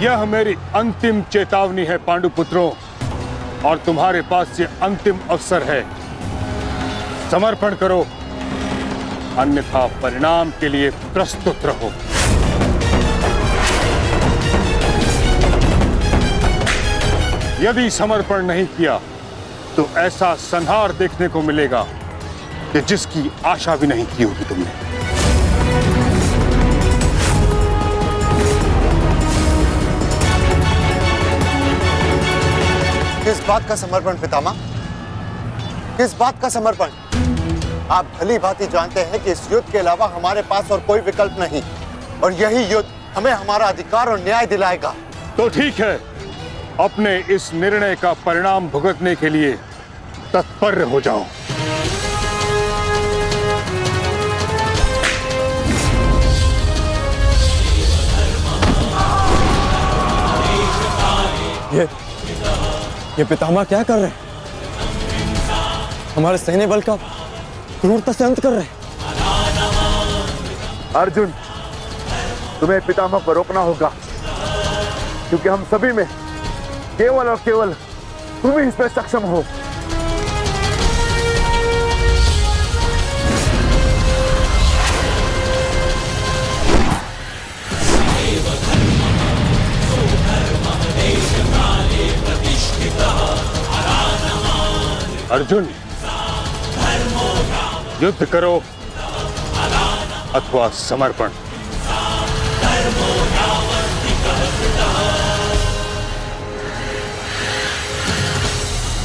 यह मेरी अंतिम चेतावनी है पांडुपुत्रों, और तुम्हारे पास ये अंतिम अवसर है। समर्पण करो, अन्यथा परिणाम के लिए प्रस्तुत रहो। यदि समर्पण नहीं किया तो ऐसा संहार देखने को मिलेगा कि जिसकी आशा भी नहीं की होगी तुमने। किस बात का समर्पण पितामह? किस बात का समर्पण? आप भली भांति जानते हैं कि इस युद्ध के अलावा हमारे पास और कोई विकल्प नहीं, और यही युद्ध हमें हमारा अधिकार और न्याय दिलाएगा। तो ठीक है, अपने इस निर्णय का परिणाम भुगतने के लिए तत्पर हो जाओ। ये पितामह क्या कर रहे हैं? हमारे सैन्य बल का क्रूरता से अंत कर रहे हैं। अर्जुन, तुम्हें पितामह को रोकना होगा, क्योंकि हम सभी में केवल और केवल तुम ही इसमें सक्षम हो। अर्जुन, युद्ध करो अथवा समर्पण।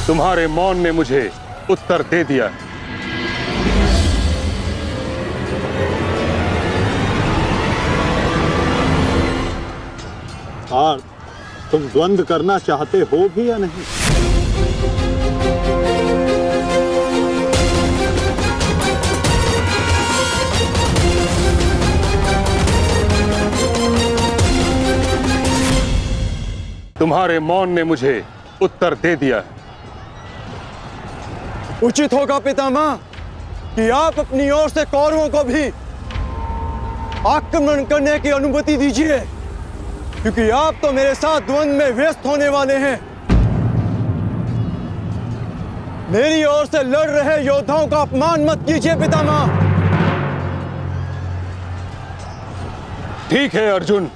तुम्हारे मौन ने मुझे उत्तर दे दिया। और तुम द्वंद्व करना चाहते हो भी या नहीं? तुम्हारे मौन ने मुझे उत्तर दे दिया। उचित होगा पितामह कि आप अपनी ओर से कौरवों को भी आक्रमण करने की अनुमति दीजिए, क्योंकि आप तो मेरे साथ द्वंद्व में व्यस्त होने वाले हैं। मेरी ओर से लड़ रहे योद्धाओं का अपमान मत कीजिए पितामह। ठीक है अर्जुन,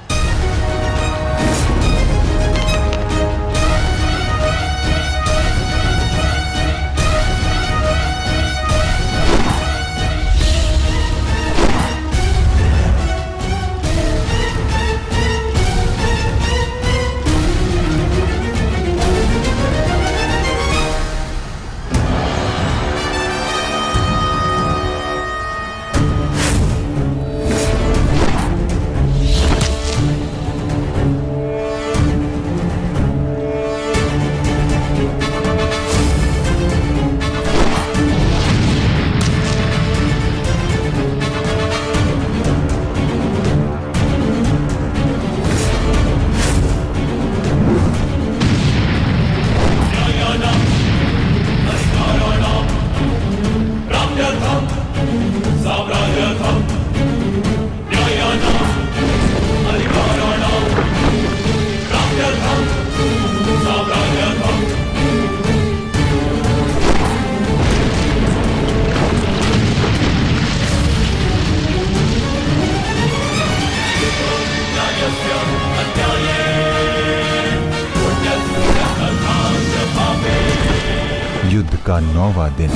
युद्ध का 9वां दिन।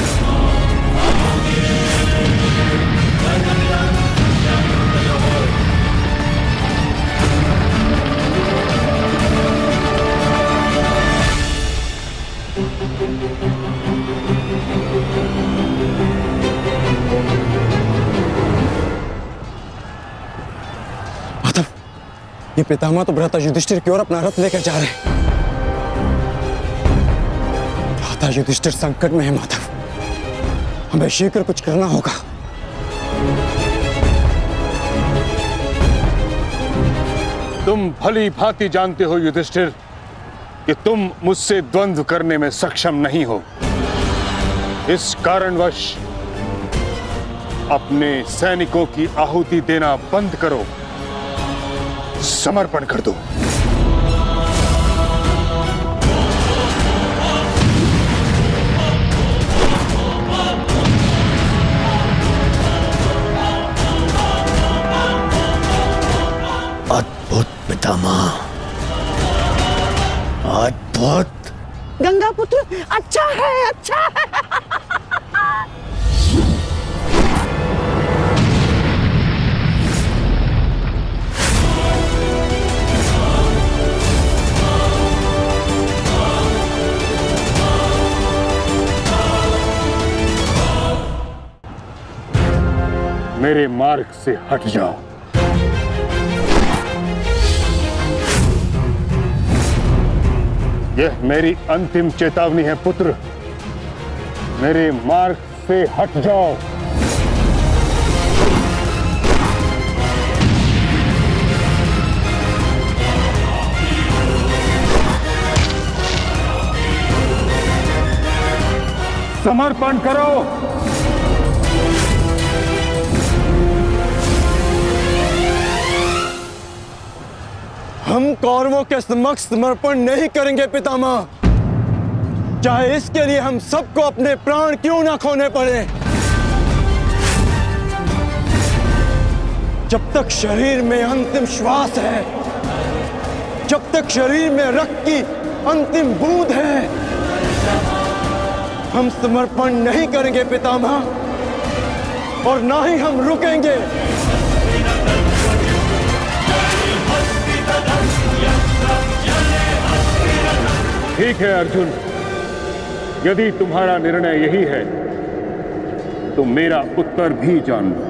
माधव, ये पितामह तो भ्राता युधिष्ठिर की ओर अपना रथ लेकर जा रहे हैं। भ्राता युधिष्ठिर संकट में है माधव, हमें शीघ्र कुछ करना होगा। तुम भली भांति जानते हो युधिष्ठिर कि तुम मुझसे द्वंद्व करने में सक्षम नहीं हो। इस कारणवश अपने सैनिकों की आहुति देना बंद करो, समर्पण कर दो। पितामह, आज बहुत गंगा पुत्र अच्छा है, अच्छा है। मेरे मार्ग से हट जाओ। यह मेरी अंतिम चेतावनी है पुत्र, मेरे मार्ग से हट जाओ। समर्पण करो। हम कौरवों के समक्ष समर्पण नहीं करेंगे पितामह, चाहे इसके लिए हम सबको अपने प्राण क्यों ना खोने पड़े। जब तक शरीर में अंतिम श्वास है, जब तक शरीर में रक्त की अंतिम बूंद है, हम समर्पण नहीं करेंगे पितामह, और ना ही हम रुकेंगे। ठीक है अर्जुन, यदि तुम्हारा निर्णय यही है तो मेरा उत्तर भी जान लो।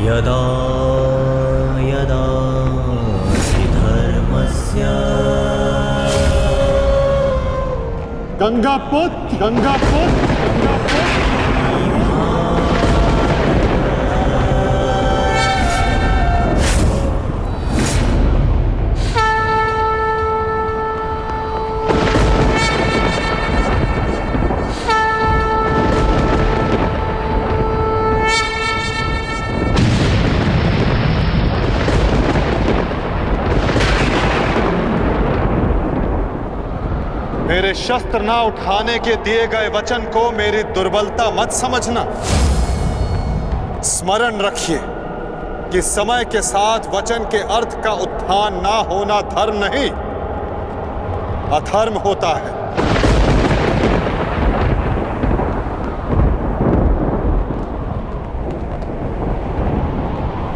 यदा यदा हि धर्मस्य गंगापुत्र, गंगापुत्र, गंगापुत्र। मेरे शस्त्र ना उठाने के दिए गए वचन को मेरी दुर्बलता मत समझना। स्मरण रखिए कि समय के साथ वचन के अर्थ का उत्थान ना होना धर्म नहीं, अधर्म होता है।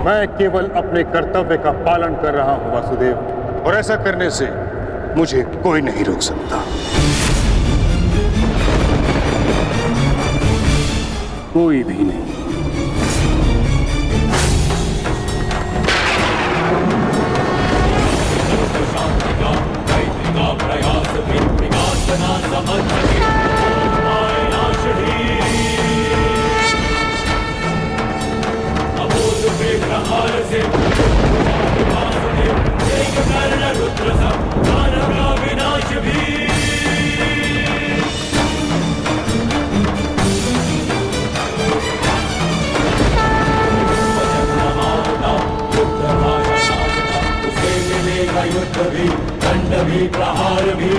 मैं केवल अपने कर्तव्य का पालन कर रहा हूं वासुदेव, और ऐसा करने से मुझे कोई नहीं रोक सकता। कोई भी नहीं। प्रहार भी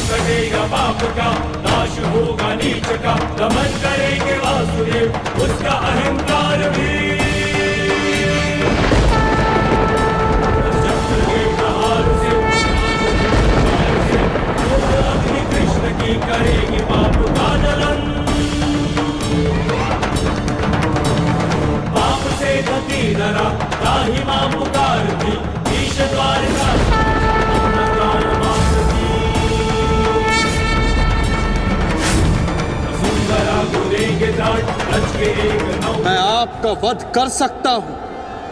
कटेगा पाप का, नाश होगा नीच का, दमन करेंगे वासुदेव उसका अहंकार भी। चक्र के प्रहार से अग्नि कृष्ण की करेगी पाप का जलन। पाप से गति डरा ताहि मां पुकार थी, ईश द्वार का मैं आपका वध कर सकता हूं,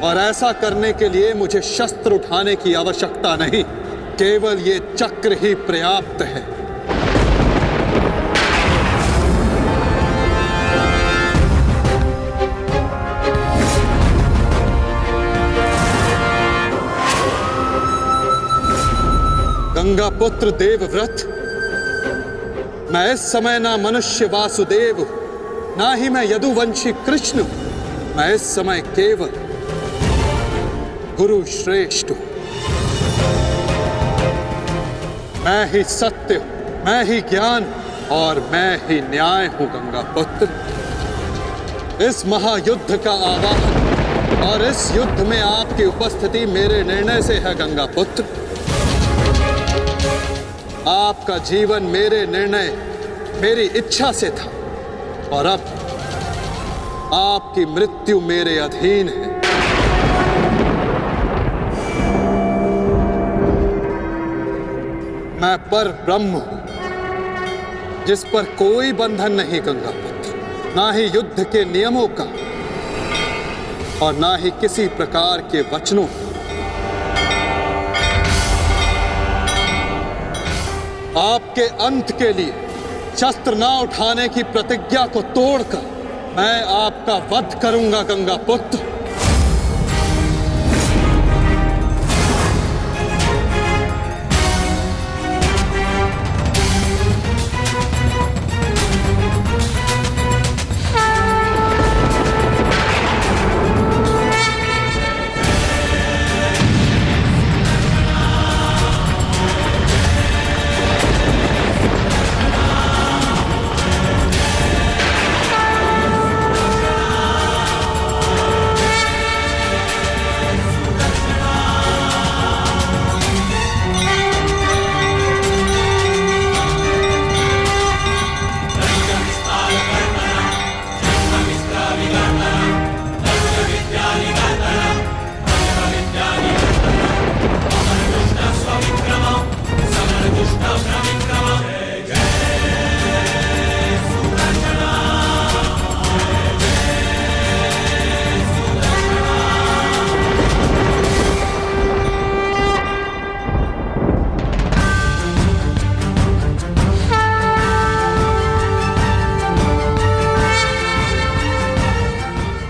और ऐसा करने के लिए मुझे शस्त्र उठाने की आवश्यकता नहीं, केवल ये चक्र ही पर्याप्त है। गंगा पुत्र देवव्रत, मैं इस समय ना मनुष्य वासुदेव, ना ही मैं यदुवंशी कृष्ण, मैं इस समय केवल गुरु श्रेष्ठ हूं। मैं ही सत्य हूं, मैं ही ज्ञान और मैं ही न्याय हूं गंगा पुत्र। इस महायुद्ध का आवाहन और इस युद्ध में आपकी उपस्थिति मेरे निर्णय से है गंगा पुत्र। आपका जीवन मेरे निर्णय, मेरी इच्छा से था और अब आपकी मृत्यु मेरे अधीन है। मैं पर ब्रह्म हूं, जिस पर कोई बंधन नहीं गंगा पुत्र, ना ही युद्ध के नियमों का और ना ही किसी प्रकार के वचनों का। आपके अंत के लिए शस्त्र ना उठाने की प्रतिज्ञा को तोड़कर मैं आपका वध करूंगा गंगा पुत्र।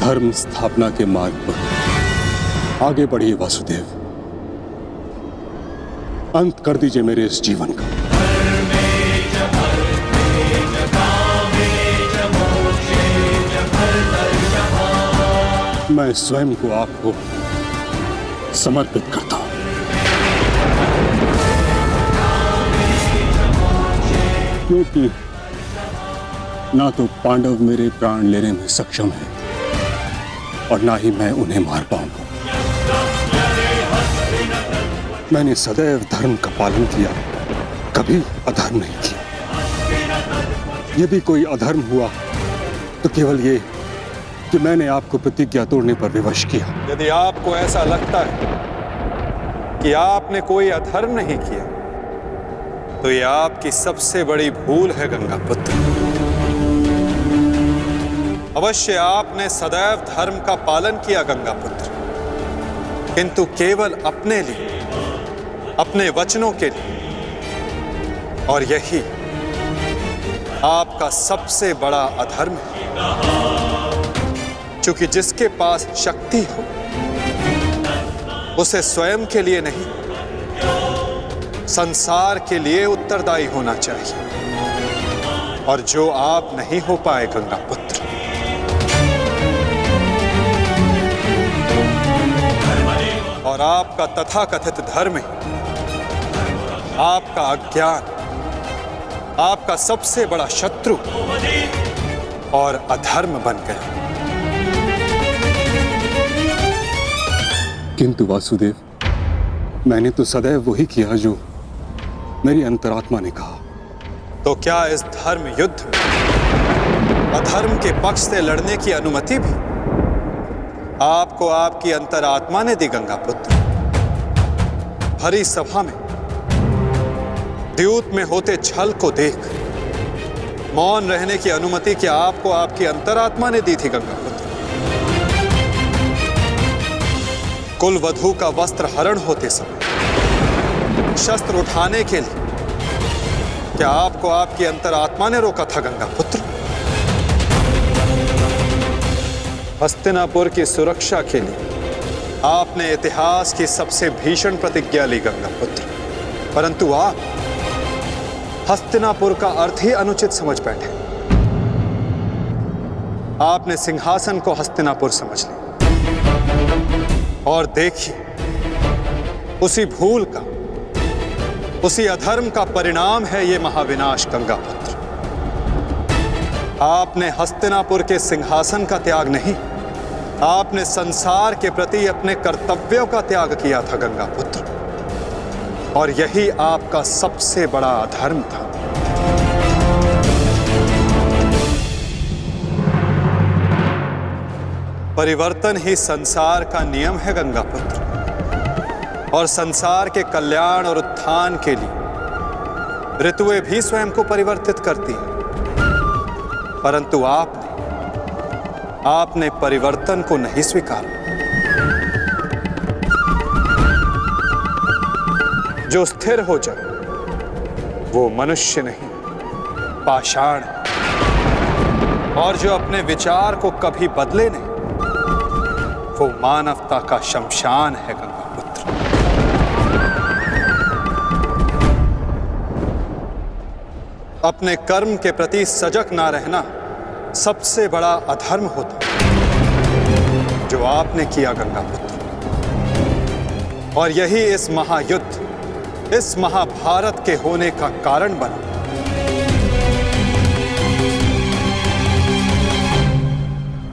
धर्म स्थापना के मार्ग पर आगे बढ़िए वासुदेव। अंत कर दीजिए मेरे इस जीवन का। मैं स्वयं को आपको समर्पित करता हूं। क्योंकि ना तो पांडव मेरे प्राण लेने में सक्षम है और ना ही मैं उन्हें मार पाऊंगा। मैंने सदैव धर्म का पालन किया, कभी अधर्म नहीं किया। यदि कोई अधर्म हुआ तो केवल ये कि मैंने आपको प्रतिज्ञा तोड़ने पर विवश किया। यदि आपको ऐसा लगता है कि आपने कोई अधर्म नहीं किया तो यह आपकी सबसे बड़ी भूल है गंगा पुत्र। अवश्य आपने सदैव धर्म का पालन किया गंगा पुत्र, किंतु केवल अपने लिए, अपने वचनों के लिए, और यही आपका सबसे बड़ा अधर्म है। क्योंकि जिसके पास शक्ति हो उसे स्वयं के लिए नहीं, संसार के लिए उत्तरदायी होना चाहिए, और जो आप नहीं हो पाए गंगा पुत्र। और आपका तथाकथित धर्म ही आपका अज्ञान, आपका सबसे बड़ा शत्रु और अधर्म बन गया। किंतु वासुदेव, मैंने तो सदैव वही किया जो मेरी अंतरात्मा ने कहा। तो क्या इस धर्म युद्ध में अधर्म के पक्ष से लड़ने की अनुमति भी आपको आपकी अंतरात्मा ने दी गंगा पुत्र? भरी सभा में द्यूत में होते छल को देख मौन रहने की अनुमति क्या आपको आपकी अंतरात्मा ने दी थी गंगा पुत्र? कुल वधू का वस्त्र हरण होते समय शस्त्र उठाने के लिए क्या आपको आपकी अंतरात्मा ने रोका था गंगा पुत्र? हस्तिनापुर की सुरक्षा के लिए आपने इतिहास की सबसे भीषण प्रतिज्ञा ली गंगा पुत्र, परंतु आप हस्तिनापुर का अर्थ ही अनुचित समझ बैठे। आपने सिंहासन को हस्तिनापुर समझ लिया, और देखिए उसी भूल का उसी अधर्म का परिणाम है ये महाविनाश गंगापुत्र। आपने हस्तिनापुर के सिंहासन का त्याग नहीं, आपने संसार के प्रति अपने कर्तव्यों का त्याग किया था गंगापुत्र, और यही आपका सबसे बड़ा अधर्म था। परिवर्तन ही संसार का नियम है गंगापुत्र, और संसार के कल्याण और उत्थान के लिए ऋतुएं भी स्वयं को परिवर्तित करती हैं। परंतु आपने परिवर्तन को नहीं स्वीकारा। जो स्थिर हो जाए वो मनुष्य नहीं, पाषाण है। और जो अपने विचार को कभी बदले नहीं, वो मानवता का शमशान है गंगापुत्र। अपने कर्म के प्रति सजग ना रहना सबसे बड़ा अधर्म होता जो आपने किया गंगापुत्र, और यही इस महायुद्ध, इस महाभारत के होने का कारण बना।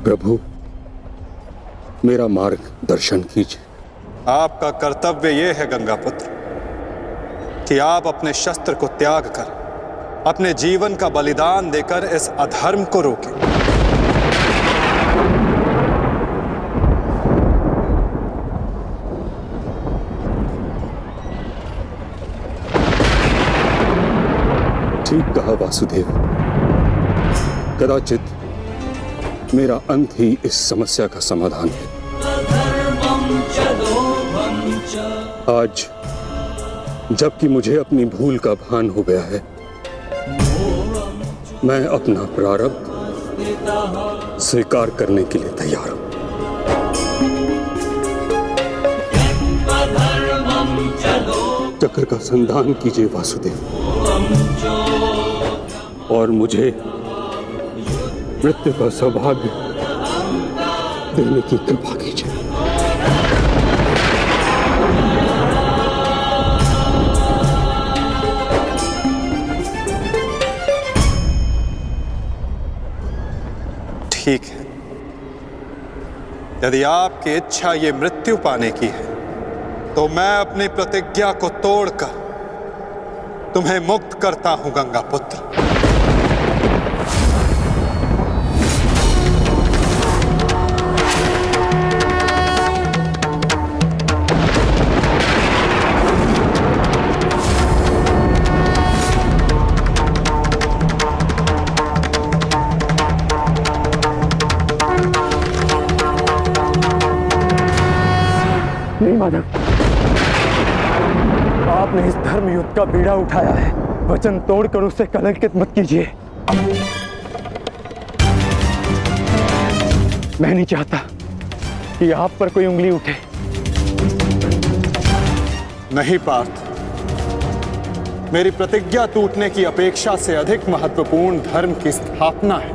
प्रभु, मेरा मार्गदर्शन कीजिए। आपका कर्तव्य यह है गंगापुत्र कि आप अपने शस्त्र को त्याग कर अपने जीवन का बलिदान देकर इस अधर्म को रोकें। ठीक कहा वासुदेव। कदाचित मेरा अंत ही इस समस्या का समाधान है। आज जबकि मुझे अपनी भूल का भान हो गया है, मैं अपना प्रारब्ध स्वीकार करने के लिए तैयार हूं। चक्र का संधान कीजिए वासुदेव, और मुझे मृत्यु का सौभाग्य देने की कृपा कीजिए। ठीक है, यदि आपकी इच्छा ये मृत्यु पाने की है, तो मैं अपनी प्रतिज्ञा को तोड़कर तुम्हें मुक्त करता हूं गंगापुत्र। नहीं माधव, आपने इस धर्म युद्ध का बीड़ा उठाया है, वचन तोड़कर उसे कलंकित मत कीजिए। मैं नहीं चाहता कि आप पर कोई उंगली उठे। नहीं पार्थ, मेरी प्रतिज्ञा टूटने की अपेक्षा से अधिक महत्वपूर्ण धर्म की स्थापना है।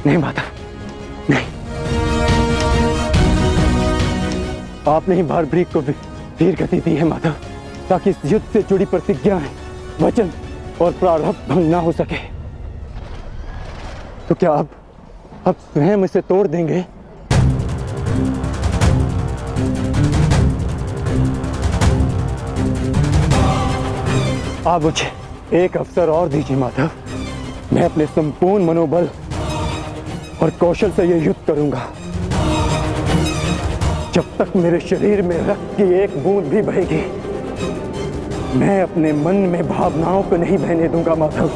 नहीं माता, नहीं। आपने ही भारभ्रीक को वीर गति दी है माधव, ताकि इस युद्ध से जुड़ी प्रतिज्ञाएं, वचन और प्रारब्ध भंग ना हो सके। तो क्या आप स्वयं इसे तोड़ देंगे? आप मुझे एक अवसर और दीजिए माधव, मैं अपने संपूर्ण मनोबल और कौशल से यह युद्ध करूंगा। जब तक मेरे शरीर में रक्त की एक बूंद भी बहेगी, मैं अपने मन में भावनाओं को नहीं बहने दूंगा माधव।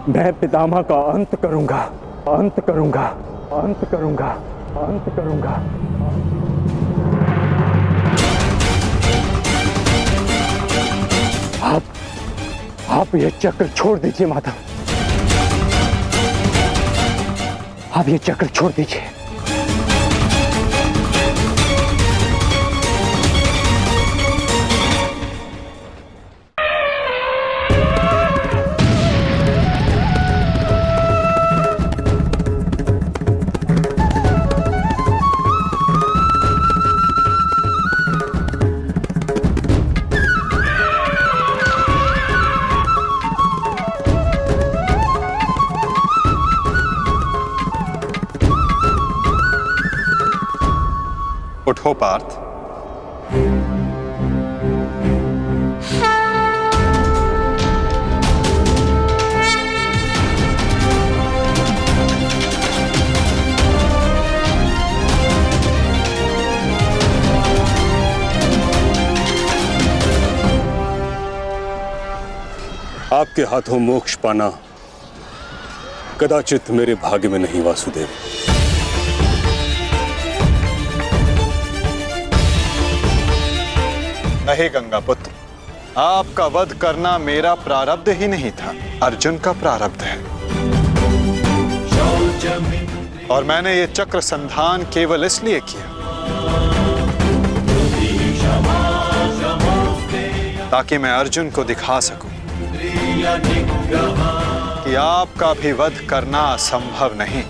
मैं पितामह का अंत करूंगा, अंत करूंगा, अंत करूंगा, अंत करूंगा। आप ये चक्र छोड़ दीजिए माधव, आप ये चक्र छोड़ दीजिए। उठो पार्थ। आपके हाथों मोक्ष पाना कदाचित मेरे भाग्य में नहीं वासुदेव। नहीं गंगा पुत्र, आपका वध करना मेरा प्रारब्ध ही नहीं था, अर्जुन का प्रारब्ध है। और मैंने ये चक्र संधान केवल इसलिए किया ताकि मैं अर्जुन को दिखा सकूं कि आपका भी वध करना असंभव नहीं।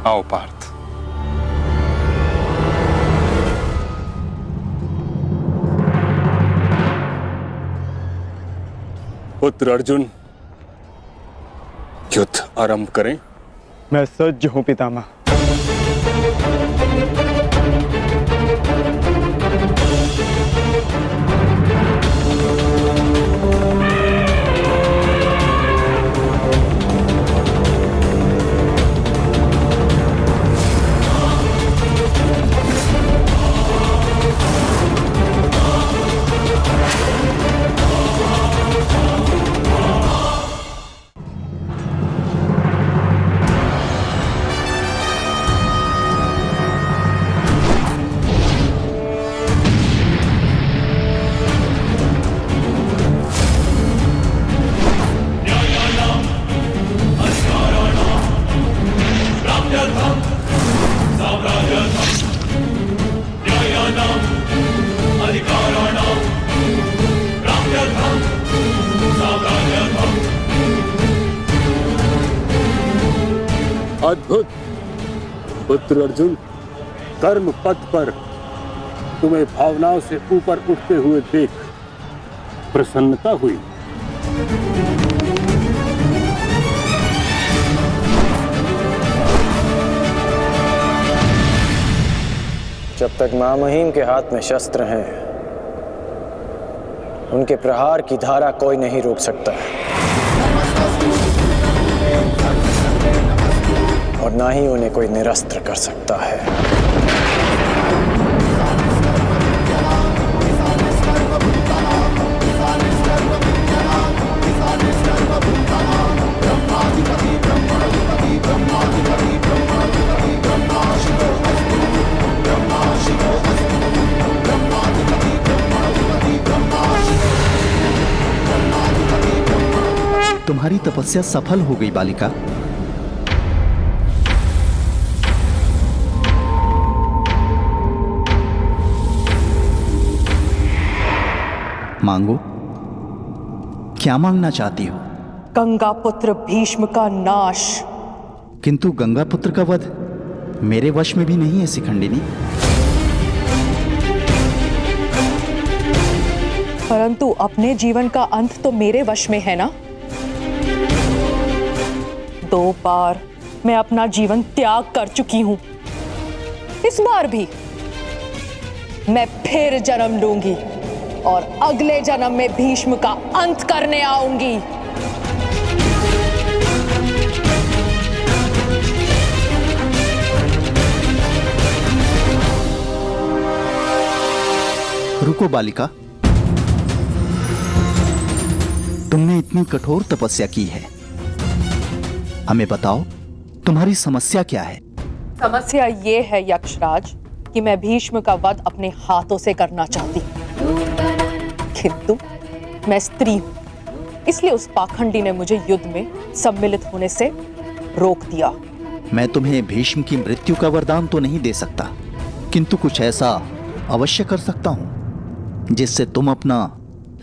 आओ पार्थ। पुत्र अर्जुन, युद्ध आरंभ करें। मैं सज्ज हूं पितामह। अद्भुत पुत्र अर्जुन, कर्म पथ पर तुम्हें भावनाओं से ऊपर उठते हुए देख प्रसन्नता हुई। जब तक महामहिम के हाथ में शस्त्र हैं, उनके प्रहार की धारा कोई नहीं रोक सकता और ना ही उन्हें कोई निरस्त्र कर सकता है। तुम्हारी तपस्या सफल हो गई बालिका। मांगो, क्या मांगना चाहती हो? गंगा पुत्र भीष्म का नाश। किंतु गंगा पुत्र का वध मेरे वश में भी नहीं है शिखंडिनी। परंतु अपने जीवन का अंत तो मेरे वश में है ना। 2 बार मैं अपना जीवन त्याग कर चुकी हूं। इस बार भी मैं फिर जन्म लूंगी और अगले जन्म में भीष्म का अंत करने आऊंगी। रुको बालिका, तुमने इतनी कठोर तपस्या की है, हमें बताओ तुम्हारी समस्या क्या है? समस्या ये है यक्षराज कि मैं भीष्म का वध अपने हाथों से करना चाहती हूँ, किंतु मैं स्त्री हूं, इसलिए उस पाखंडी ने मुझे युद्ध में सम्मिलित होने से रोक दिया। मैं तुम्हें भीष्म की मृत्यु का वरदान तो नहीं दे सकता, किंतु कुछ ऐसा अवश्य कर सकता हूं जिससे तुम अपना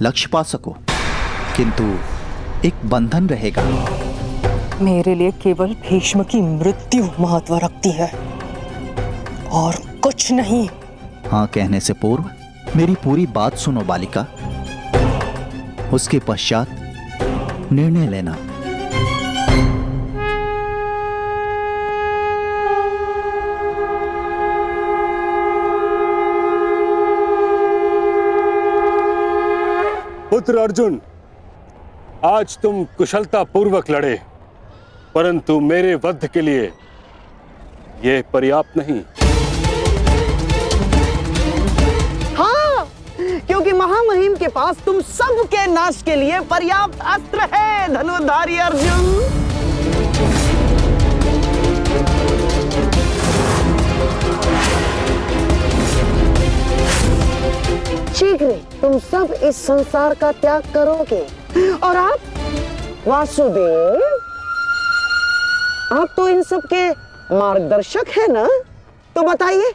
लक्ष्य पा सको। किंतु एक बंधन रहेगा। मेरे लिए केवल भीष्म की मृत्यु महत्व रखती है और कुछ नहीं। हाँ कहने से पूर्व मेरी पूरी बात सुनो बालिका, उसके पश्चात निर्णय लेना। पुत्र अर्जुन, आज तुम कुशलता पूर्वक लड़े, परंतु मेरे वध के लिए यह पर्याप्त नहीं। हाँ, क्योंकि महामहिम के पास तुम सबके नाश के लिए पर्याप्त अस्त्र है धनुर्धारी अर्जुन। शीघ्र तुम सब इस संसार का त्याग करोगे और आप वासुदेव, आप तो इन सब के मार्गदर्शक है ना, तो बताइए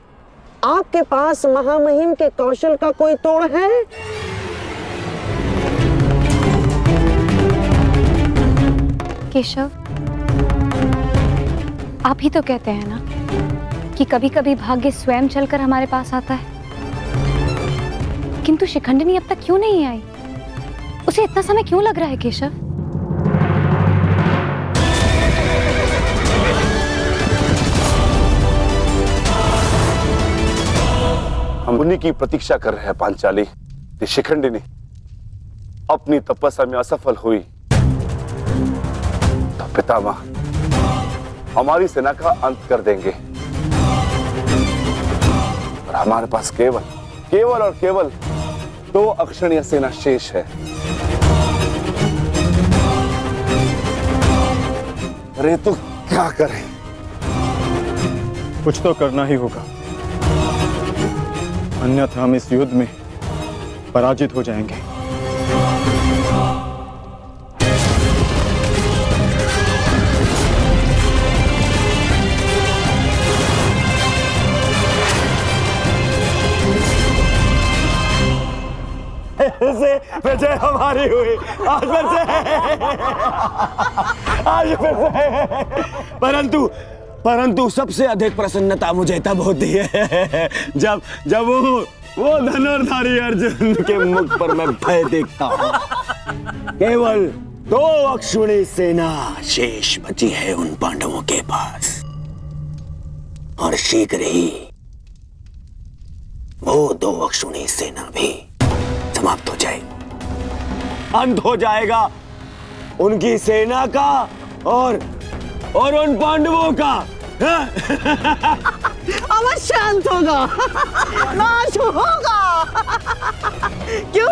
आपके पास महामहिम के कौशल का कोई तोड़ है? केशव, आप ही तो कहते हैं ना कि कभी कभी भाग्य स्वयं चलकर हमारे पास आता है, किंतु शिखंडिनी अब तक क्यों नहीं आई? उसे इतना समय क्यों लग रहा है केशव? हम उन्हीं की प्रतीक्षा कर रहे हैं पांचाली। कि शिखंडिनी अपनी तपस्या में असफल हुई तो पितामह हमारी सेना का अंत कर देंगे और हमारे पास केवल और केवल 2 अक्षणीय सेना शेष है। अरे तो क्या करें? कुछ तो करना ही होगा, अन्यथा हम इस युद्ध में पराजित हो जाएंगे। विजय हमारी हुई आज फिर से। परंतु सबसे अधिक प्रसन्नता मुझे तब होती है जब वो धनुर्धारी अर्जुन के मुख पर मैं भय देखता हूँ। केवल 2 अक्षुणी सेना शेष बची है उन पांडवों के पास और शीघ्र ही वो 2 अक्षुणी सेना भी समाप्त हो जाएगी। अंत हो जाएगा उनकी सेना का और उन पांडवों का। अवश्य अंत होगा, नाश होगा। क्यों